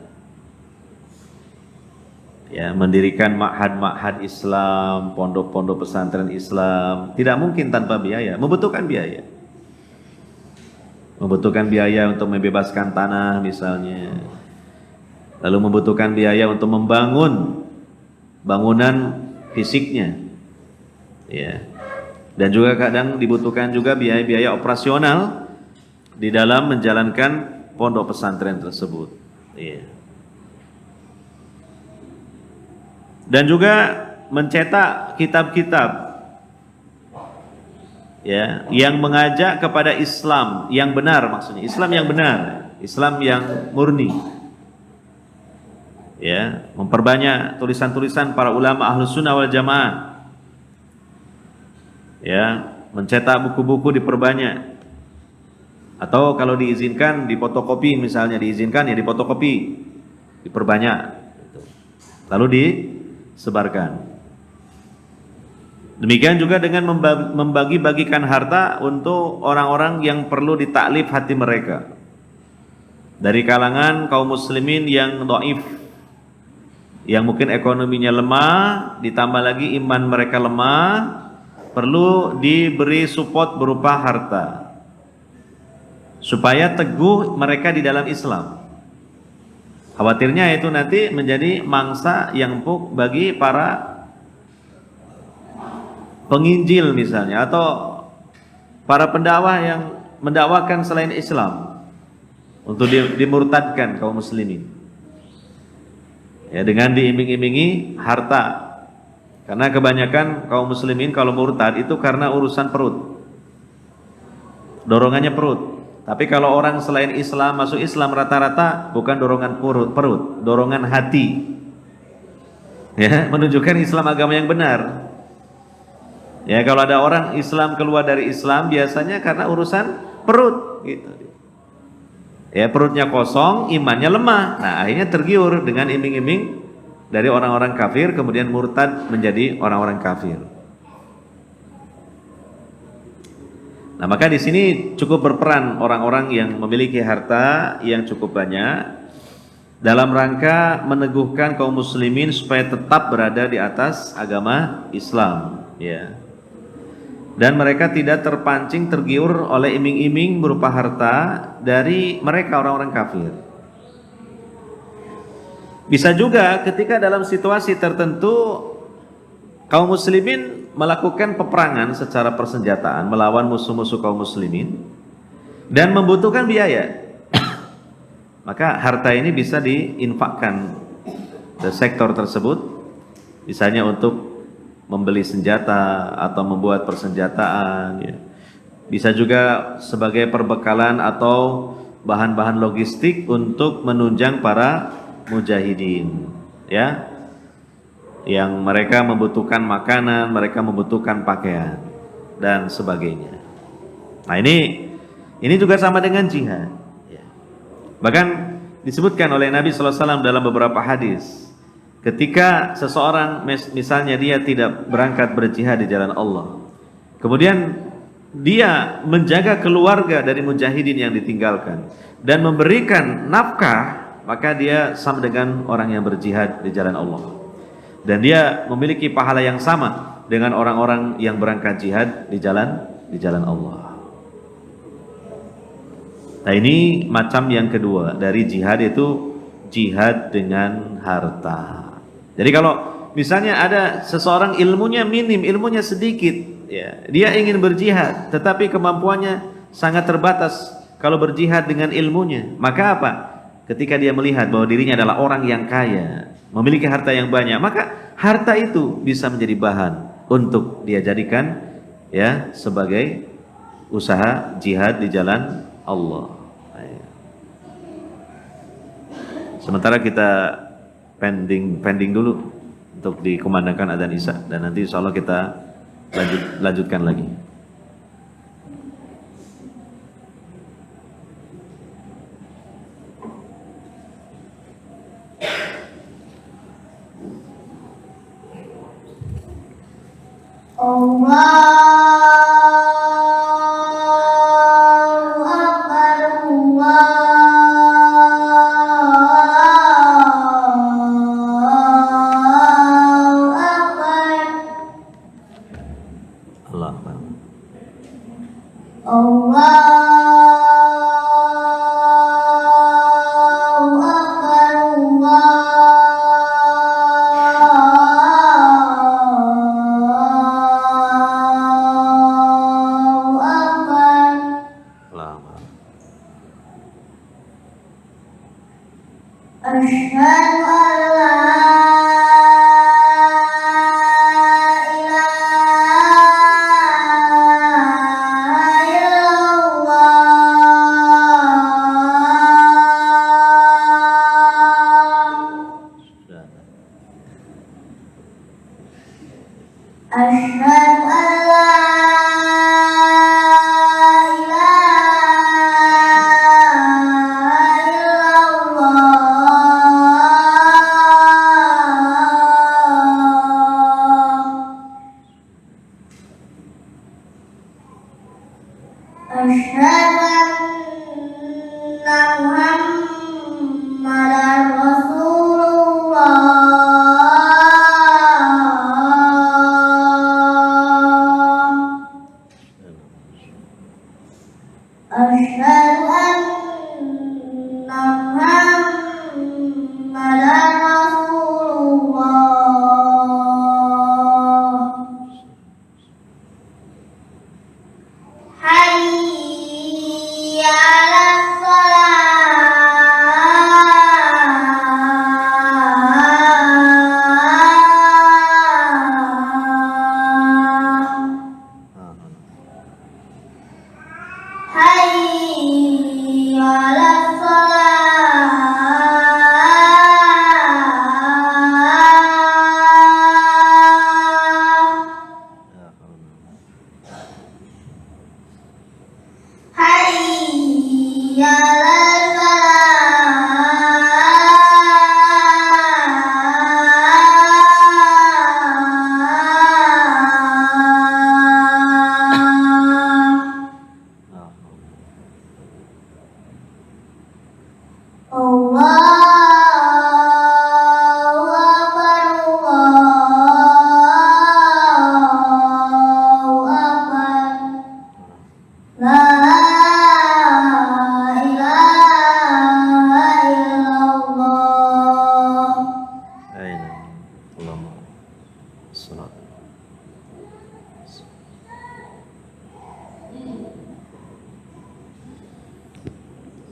Ya, mendirikan ma'had-ma'had Islam, pondok-pondok pesantren Islam tidak mungkin tanpa biaya, membutuhkan biaya. Membutuhkan biaya untuk membebaskan tanah misalnya, lalu membutuhkan biaya untuk membangun bangunan fisiknya, ya. Dan juga kadang dibutuhkan juga biaya-biaya operasional di dalam menjalankan pondok pesantren tersebut, ya. Dan juga mencetak kitab-kitab ya yang mengajak kepada Islam yang benar, maksudnya Islam yang benar, Islam yang murni. Ya, memperbanyak tulisan-tulisan para ulama Ahlus Sunnah wal Jamaah. Ya, mencetak buku-buku diperbanyak. Atau kalau diizinkan difotokopi misalnya, diizinkan ya difotokopi, diperbanyak. Lalu disebarkan. Demikian juga dengan membagi-bagikan harta untuk orang-orang yang perlu ditaklif hati mereka. Dari kalangan kaum muslimin yang dhaif, yang mungkin ekonominya lemah, ditambah lagi iman mereka lemah, perlu diberi support berupa harta. Supaya teguh mereka di dalam Islam. Khawatirnya itu nanti menjadi mangsa yang empuk bagi para penginjil misalnya, atau para pendakwah yang mendakwakan selain Islam untuk dimurtadkan kaum muslimin ya dengan diiming-imingi harta. Karena kebanyakan kaum muslimin kalau murtad itu karena urusan perut, dorongannya perut. Tapi kalau orang selain Islam masuk Islam rata-rata bukan dorongan perut, dorongan hati, ya, menunjukkan Islam agama yang benar. Ya, kalau ada orang Islam keluar dari Islam biasanya karena urusan perut gitu. Ya, perutnya kosong, imannya lemah. Nah, akhirnya tergiur dengan iming-iming dari orang-orang kafir, kemudian murtad menjadi orang-orang kafir. Nah, maka di sini cukup berperan orang-orang yang memiliki harta yang cukup banyak dalam rangka meneguhkan kaum muslimin supaya tetap berada di atas agama Islam, ya. Dan mereka tidak terpancing tergiur oleh iming-iming berupa harta dari mereka orang-orang kafir. Bisa juga ketika dalam situasi tertentu kaum muslimin melakukan peperangan secara persenjataan melawan musuh-musuh kaum muslimin dan membutuhkan biaya. Maka harta ini bisa diinfakkan ke sektor tersebut, misalnya untuk membeli senjata atau membuat persenjataan, ya. Bisa juga sebagai perbekalan atau bahan-bahan logistik untuk menunjang para mujahidin, ya, yang mereka membutuhkan makanan, mereka membutuhkan pakaian dan sebagainya. Nah, ini juga sama dengan jihad, ya. Bahkan disebutkan oleh Nabi SAW dalam beberapa hadis, ketika seseorang misalnya dia tidak berangkat berjihad di jalan Allah, kemudian dia menjaga keluarga dari mujahidin yang ditinggalkan dan memberikan nafkah maka dia sama dengan orang yang berjihad di jalan Allah. Dan dia memiliki pahala yang sama dengan orang-orang yang berangkat jihad di jalan Allah. Nah, ini macam yang kedua dari jihad, itu jihad dengan harta. Jadi kalau misalnya ada seseorang ilmunya minim, ilmunya sedikit, ya, dia ingin berjihad tetapi kemampuannya sangat terbatas kalau berjihad dengan ilmunya, maka apa? Ketika dia melihat bahwa dirinya adalah orang yang kaya, memiliki harta yang banyak, maka harta itu bisa menjadi bahan untuk dia jadikan ya sebagai usaha jihad di jalan Allah. Sementara kita pending dulu untuk dikumandangkan adzan Isya, dan nanti insya Allah kita lanjutkan lagi.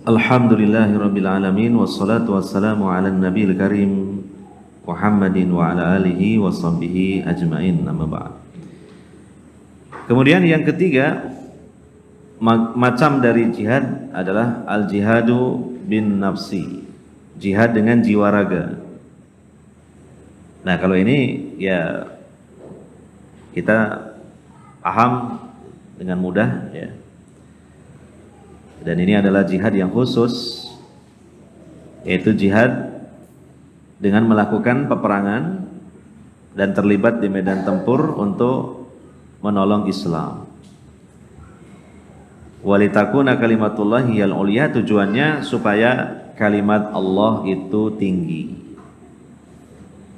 Alhamdulillahirabbil alamin, wassalatu wassalamu ala nabiyil karim Muhammadin wa ala alihi wa sahbihi ajmain, amma ba'd. Kemudian yang ketiga macam dari jihad adalah al-jihadu bin nafsi, jihad dengan jiwa raga. Nah, kalau ini ya kita paham dengan mudah ya. Dan ini adalah jihad yang khusus, yaitu jihad dengan melakukan peperangan dan terlibat di medan tempur untuk menolong Islam. Walitakuna kalimatullahi al-ulya, tujuannya supaya kalimat Allah itu tinggi.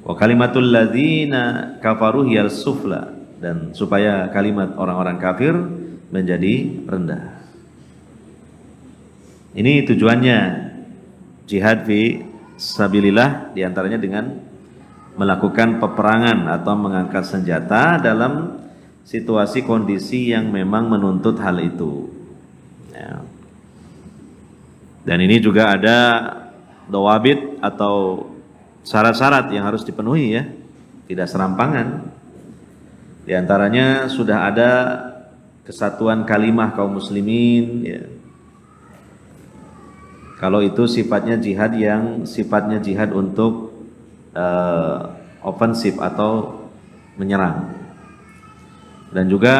Wa kalimatul ladzina kafaru hiyal sufla, dan supaya kalimat orang-orang kafir menjadi rendah. Ini tujuannya jihad fi sabilillah, diantaranya dengan melakukan peperangan atau mengangkat senjata dalam situasi kondisi yang memang menuntut hal itu. Ya. Dan ini juga ada dawabit atau syarat-syarat yang harus dipenuhi ya, tidak serampangan. Di antaranya sudah ada kesatuan kalimah kaum muslimin ya. Kalau itu sifatnya jihad yang sifatnya jihad untuk ofensif atau menyerang. Dan juga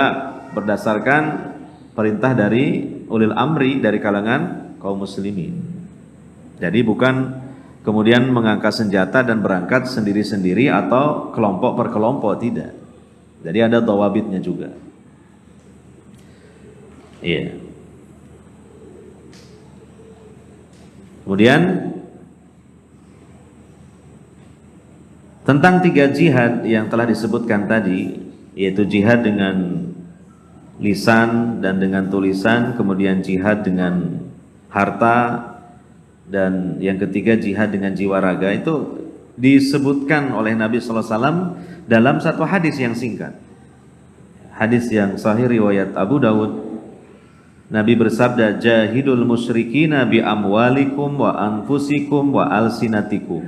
berdasarkan perintah dari ulil amri dari kalangan kaum muslimin. Jadi bukan kemudian mengangkat senjata dan berangkat sendiri-sendiri atau kelompok per kelompok, tidak. Jadi ada dawabitnya juga. Iya. Kemudian tentang 3 jihad yang telah disebutkan tadi, yaitu jihad dengan lisan dan dengan tulisan, kemudian jihad dengan harta, dan yang ketiga jihad dengan jiwa raga, itu disebutkan oleh Nabi sallallahu alaihi wasallam dalam satu hadis yang singkat. Hadis yang sahih riwayat Abu Dawud. Nabi bersabda, jahidul musyrikina bi amwalikum wa anfusikum wa alsinatikum.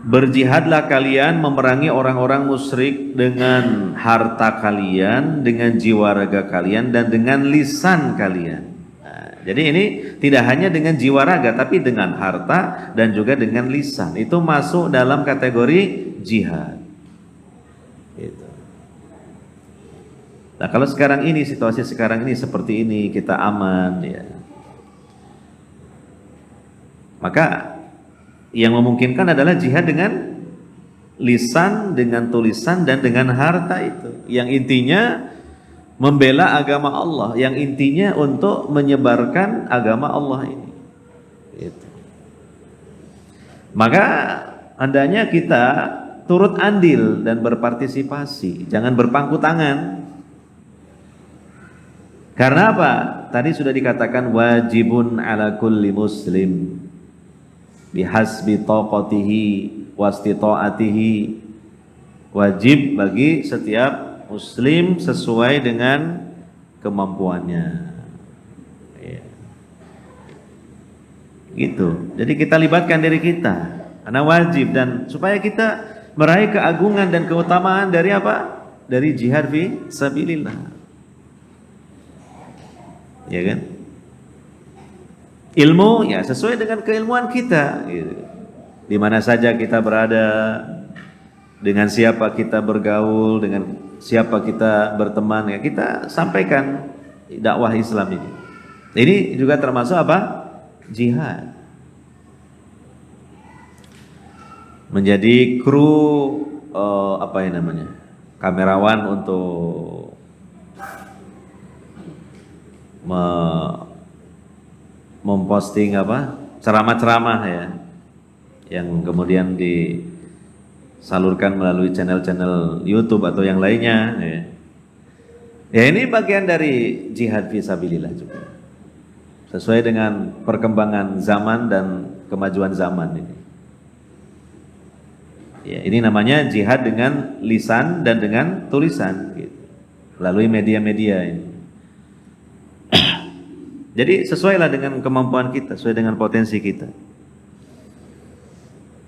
Berjihadlah kalian memerangi orang-orang musyrik dengan harta kalian, dengan jiwa raga kalian, dan dengan lisan kalian. Nah, jadi ini tidak hanya dengan jiwa raga, tapi dengan harta dan juga dengan lisan. Itu masuk dalam kategori jihad. Gitu. Nah, kalau sekarang ini, situasi sekarang ini seperti ini, kita aman ya, maka yang memungkinkan adalah jihad dengan lisan, dengan tulisan, dan dengan harta itu. Yang intinya membela agama Allah, yang intinya untuk menyebarkan agama Allah ini. Gitu. Maka hendaknya kita turut andil dan berpartisipasi, jangan berpangku tangan. Karena apa? Tadi sudah dikatakan wajibun ala kulli muslim bihasbi taqatihi wastita'atihi, wajib bagi setiap muslim sesuai dengan kemampuannya ya. Gitu. Jadi kita libatkan diri kita karena wajib, dan supaya kita meraih keagungan dan keutamaan dari apa? Dari jihad fi sabilillah. Ya kan? Ilmu ya sesuai dengan keilmuan kita gitu. Di mana saja kita berada, dengan siapa kita bergaul, dengan siapa kita berteman, ya kita sampaikan dakwah Islam ini. Ini juga termasuk apa? Jihad. Menjadi kru apa yang namanya? Kamerawan untuk memposting apa? Ceramah-ceramah ya, yang kemudian disalurkan melalui channel-channel YouTube atau yang lainnya ya. Ya ini bagian dari jihad fisabilillah juga. Sesuai dengan perkembangan zaman dan kemajuan zaman ini. Ya, ini namanya jihad dengan lisan dan dengan tulisan gitu. Melalui media-media ini. Jadi sesuailah dengan kemampuan kita, sesuai dengan potensi kita.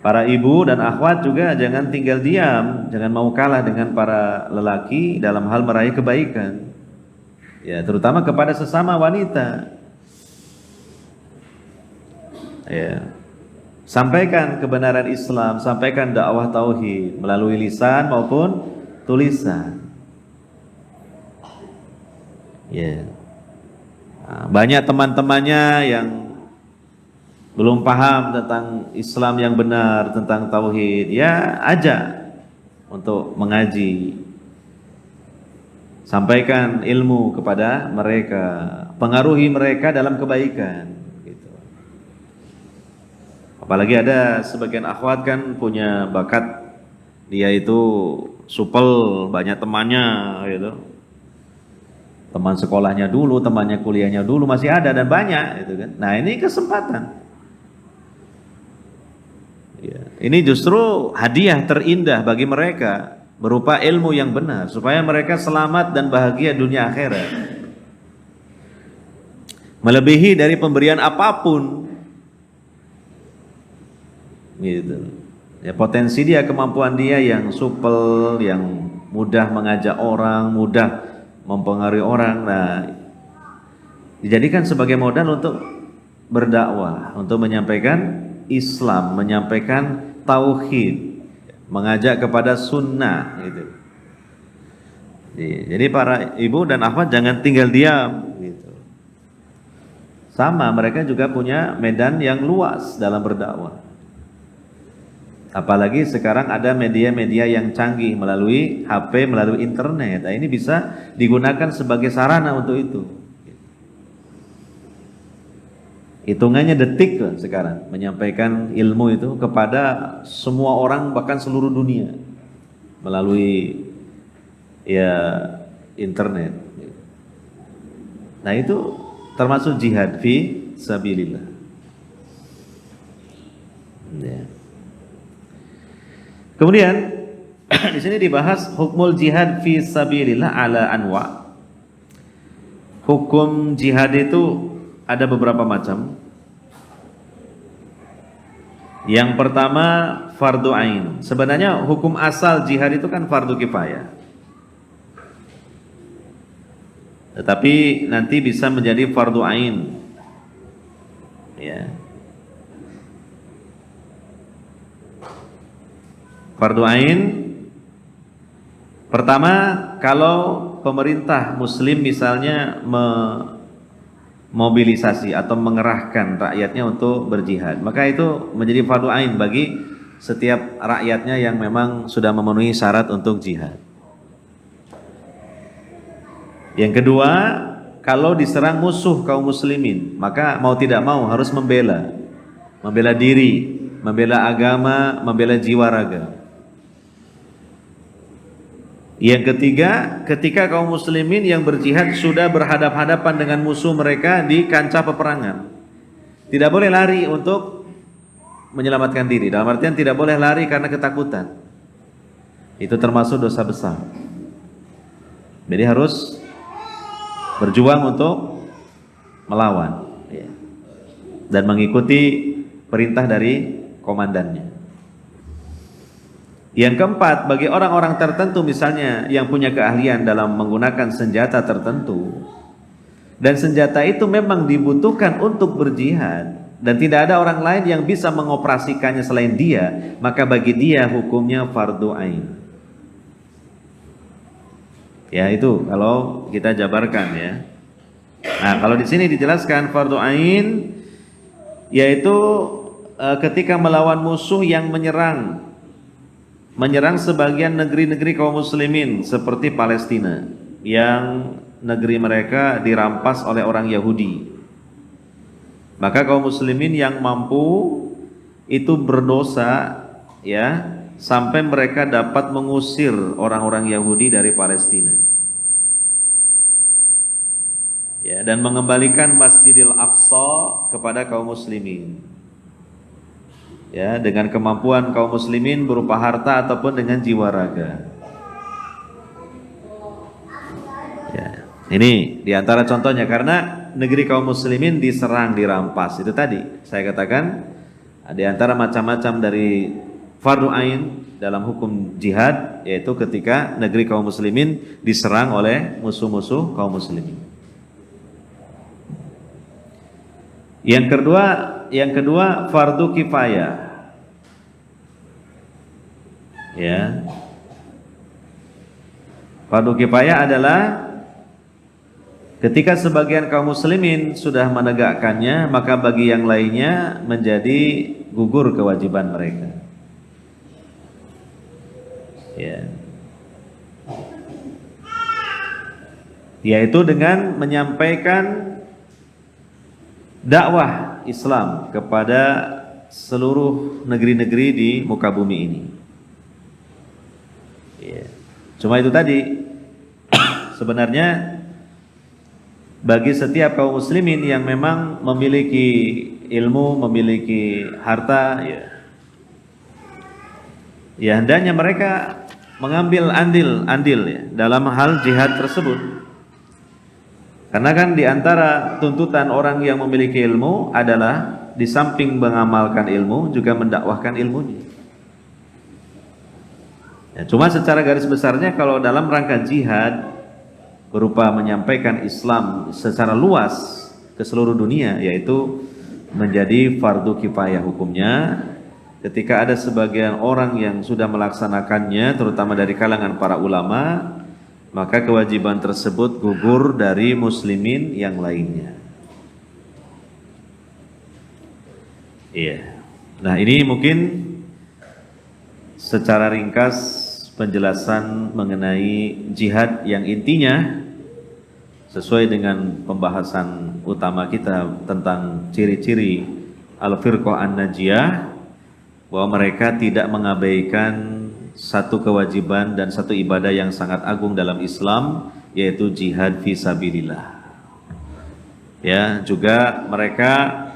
Para ibu dan akhwat juga jangan tinggal diam, jangan mau kalah dengan para lelaki dalam hal meraih kebaikan. Ya, terutama kepada sesama wanita. Ya. Sampaikan kebenaran Islam, sampaikan dakwah tauhid melalui lisan maupun tulisan. Ya. Nah, banyak teman-temannya yang belum paham tentang Islam yang benar, tentang tauhid, ya ajak untuk mengaji. Sampaikan ilmu kepada mereka, pengaruhi mereka dalam kebaikan gitu. Apalagi ada sebagian akhwat kan punya bakat, dia itu supel, banyak temannya gitu. Teman sekolahnya dulu, temannya kuliahnya dulu masih ada dan banyak gitu kan. Nah, ini kesempatan. Ya, ini justru hadiah terindah bagi mereka berupa ilmu yang benar supaya mereka selamat dan bahagia dunia akhirat. Melebihi dari pemberian apapun. Gitu. Ya, potensi dia, kemampuan dia yang supel, yang mudah mengajak orang, mudah mempengaruhi orang. Nah, dijadikan sebagai modal untuk berdakwah, untuk menyampaikan Islam, menyampaikan tauhid, mengajak kepada sunnah gitu. Jadi para ibu dan akhwat jangan tinggal diam gitu. Sama, mereka juga punya medan yang luas dalam berdakwah. Apalagi sekarang ada media-media yang canggih melalui HP, melalui internet. Nah, ini bisa digunakan sebagai sarana untuk itu. Hitungannya detik loh sekarang menyampaikan ilmu itu kepada semua orang, bahkan seluruh dunia melalui ya internet. Nah, itu termasuk jihad fi sabilillah. Ya. Kemudian di sini dibahas hukmul jihad fi sabilillah ala anwa. Hukum jihad itu ada beberapa macam. Yang pertama fardu ain. Sebenarnya hukum asal jihad itu kan fardu kifayah. Tetapi nanti bisa menjadi fardu ain. Ya. Fardu ain pertama kalau pemerintah muslim misalnya memobilisasi atau mengerahkan rakyatnya untuk berjihad, maka itu menjadi fardu ain bagi setiap rakyatnya yang memang sudah memenuhi syarat untuk jihad. Yang kedua, kalau diserang musuh kaum muslimin, maka mau tidak mau harus membela diri, membela agama, membela jiwa raga. Yang ketiga, ketika kaum muslimin yang berjihad sudah berhadap-hadapan dengan musuh mereka di kancah peperangan, tidak boleh lari untuk menyelamatkan diri. Dalam artian tidak boleh lari karena ketakutan. Itu termasuk dosa besar. Jadi harus berjuang untuk melawan dan mengikuti perintah dari komandannya. Yang keempat, bagi orang-orang tertentu misalnya yang punya keahlian dalam menggunakan senjata tertentu, dan senjata itu memang dibutuhkan untuk berjihad dan tidak ada orang lain yang bisa mengoperasikannya selain dia, maka bagi dia hukumnya fardu ain. Ya, itu kalau kita jabarkan ya. Nah, kalau di sini dijelaskan fardu ain yaitu ketika melawan musuh yang menyerang sebagian negeri-negeri kaum muslimin seperti Palestina yang negeri mereka dirampas oleh orang Yahudi. Maka kaum muslimin yang mampu itu berdosa ya sampai mereka dapat mengusir orang-orang Yahudi dari Palestina. Ya, dan mengembalikan Masjidil Aqsa kepada kaum muslimin. Ya, dengan kemampuan kaum muslimin berupa harta ataupun dengan jiwa raga. Ya, ini diantara contohnya karena negeri kaum muslimin diserang, dirampas. Itu tadi saya katakan diantara macam-macam dari fardu ain dalam hukum jihad, yaitu ketika negeri kaum muslimin diserang oleh musuh-musuh kaum muslimin. Yang kedua fardu kifayah. Ya. Fardu kifayah adalah ketika sebagian kaum muslimin sudah menegakkannya, maka bagi yang lainnya menjadi gugur kewajiban mereka. Ya. Yaitu dengan menyampaikan dakwah Islam kepada seluruh negeri-negeri di muka bumi ini. Cuma itu tadi, sebenarnya bagi setiap kaum muslimin yang memang memiliki ilmu, memiliki harta, ya hendaknya mereka mengambil andil ya, dalam hal jihad tersebut. Karena kan di antara tuntutan orang yang memiliki ilmu adalah di samping mengamalkan ilmu juga mendakwahkan ilmunya. Ya, cuma secara garis besarnya kalau dalam rangka jihad berupa menyampaikan Islam secara luas ke seluruh dunia, yaitu menjadi fardu kifayah hukumnya. Ketika ada sebagian orang yang sudah melaksanakannya, terutama dari kalangan para ulama, maka kewajiban tersebut gugur dari muslimin yang lainnya. Iya. Nah, ini mungkin secara ringkas penjelasan mengenai jihad yang intinya sesuai dengan pembahasan utama kita tentang ciri-ciri al-firqah an-najiyah, bahwa mereka tidak mengabaikan satu kewajiban dan satu ibadah yang sangat agung dalam Islam, yaitu jihad fisabilillah. Ya, juga mereka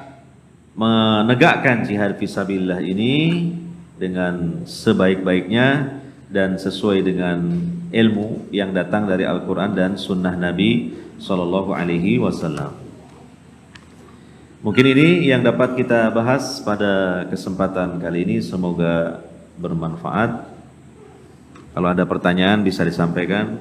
menegakkan jihad fisabilillah ini dengan sebaik-baiknya dan sesuai dengan ilmu yang datang dari Al-Quran dan Sunnah Nabi Sallallahu Alaihi Wasallam. Mungkin ini yang dapat kita bahas pada kesempatan kali ini. Semoga bermanfaat. Kalau ada pertanyaan bisa disampaikan.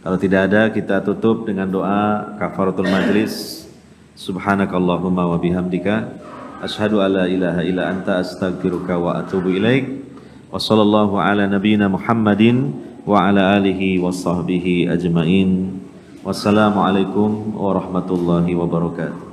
Kalau tidak ada, kita tutup dengan doa kafaratul majlis. Subhanakallahumma wa bihamdika asyhadu alla ilaha illa anta astaghfiruka wa atubu ilaik. Wa sallallahu ala nabiyyina Muhammadin wa ala alihi wa sahbihi ajmain. Wassalamualaikum warahmatullahi wabarakatuh.